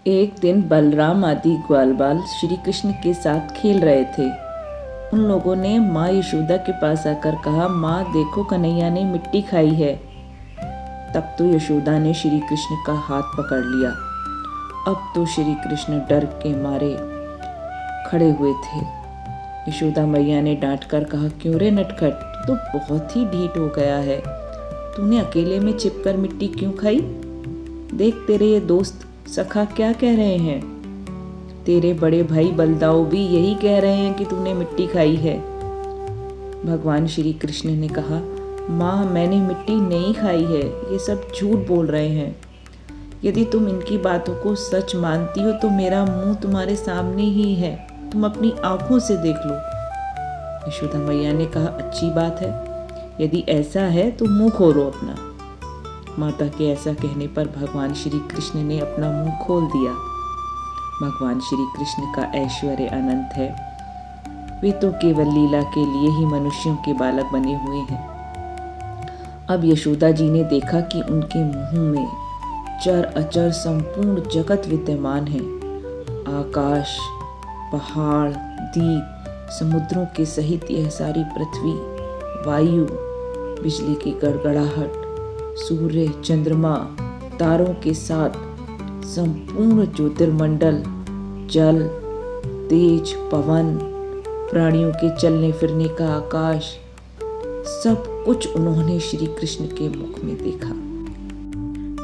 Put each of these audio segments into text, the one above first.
एक दिन बलराम आदि ग्वाल बाल श्री कृष्ण के साथ खेल रहे थे। उन लोगों ने माँ यशोदा के पास आकर कहा, माँ देखो कन्हैया ने मिट्टी खाई है। तब तो यशोदा ने श्री कृष्ण का हाथ पकड़ लिया। अब तो श्री कृष्ण डर के मारे खड़े हुए थे। यशोदा मैया ने डांट कर कहा, क्यों रे नटखट, तू तो बहुत ही ढीठ हो गया है। तूने अकेले में छिपकर मिट्टी क्यों खाई? देख तेरे ये दोस्त सखा क्या कह रहे हैं। तेरे बड़े भाई बलदाऊ भी यही कह रहे हैं कि तूने मिट्टी खाई है। भगवान श्री कृष्ण ने कहा, माँ मैंने मिट्टी नहीं खाई है, ये सब झूठ बोल रहे हैं। यदि तुम इनकी बातों को सच मानती हो तो मेरा मुंह तुम्हारे सामने ही है, तुम अपनी आंखों से देख लो। यशोदा मैया ने कहा, अच्छी बात है, यदि ऐसा है तो मुंह खोलो अपना। माता के ऐसा कहने पर भगवान श्री कृष्ण ने अपना मुंह खोल दिया। भगवान श्री कृष्ण का ऐश्वर्य अनंत है। वे तो केवल लीला के लिए ही मनुष्यों के बालक बने हुए हैं। अब यशोदा जी ने देखा कि उनके मुंह में चर अचर संपूर्ण जगत विद्यमान है। आकाश, पहाड़, द्वीप, समुद्रों के सहित यह सारी पृथ्वी, वायु, बिजली की गड़गड़ाहट, सूर्य, चंद्रमा, तारों के साथ संपूर्ण ज्योतिर्मंडल, जल, तेज, पवन, प्राणियों के चलने फिरने का आकाश, सब कुछ उन्होंने श्री कृष्ण के मुख में देखा।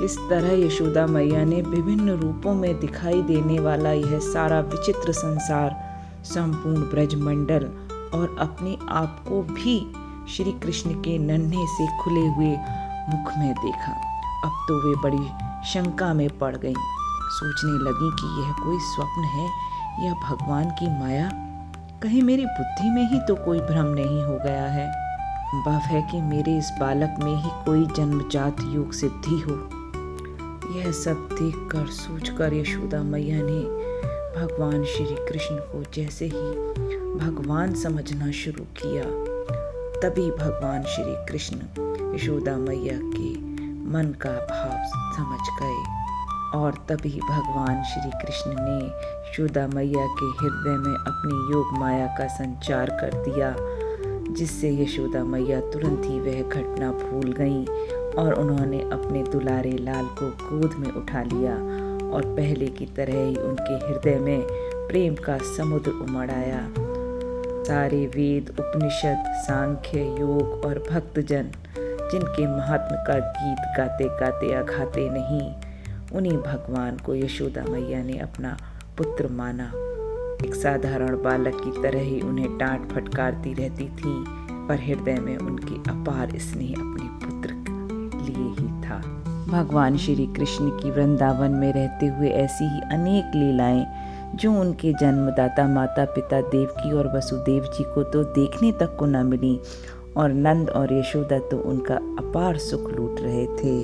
इस तरह यशोदा मैया ने विभिन्न रूपों में दिखाई देने वाला यह सारा विचित्र संसार, संपूर्ण ब्रजमंडल और अपने आप को भी श्री कृष्ण के नन्हे से खुले हुए मुख में देखा। अब तो वे बड़ी शंका में पड़ गईं। सोचने लगी कि यह कोई स्वप्न है या भगवान की माया। कहीं मेरी बुद्धि में ही तो कोई भ्रम नहीं हो गया है। संभव है कि मेरे इस बालक में ही कोई जन्मजात योग सिद्धि हो। यह सब देखकर सोचकर यशोदा मैया ने भगवान श्री कृष्ण को जैसे ही भगवान समझना शुरू किया, तभी भगवान श्री कृष्ण यशोदा मैया के मन का भाव समझ गए और तभी भगवान श्री कृष्ण ने यशोदा मैया के हृदय में अपनी योग माया का संचार कर दिया, जिससे यशोदा मैया तुरंत ही वह घटना भूल गईं और उन्होंने अपने दुलारे लाल को गोद में उठा लिया और पहले की तरह ही उनके हृदय में प्रेम का समुद्र उमड़ आया। सारे वेद, उपनिषद, सांख्य, योग और भक्तजन जिनके महात्म का गीत गाते गाते अघाते नहीं, उन्हीं भगवान को यशोदा मैया ने अपना पुत्र माना। एक साधारण बालक की तरह ही उन्हें डांट फटकारती रहती थी, पर हृदय में उनके अपार स्नेह अपने पुत्र लिए ही था। भगवान श्री कृष्ण की वृंदावन में रहते हुए ऐसी ही अनेक लीलाएं जो उनके जन्मदाता माता पिता देवकी और वसुदेव जी को तो देखने तक को न मिली, और नंद और यशोदा तो उनका अपार सुख लूट रहे थे।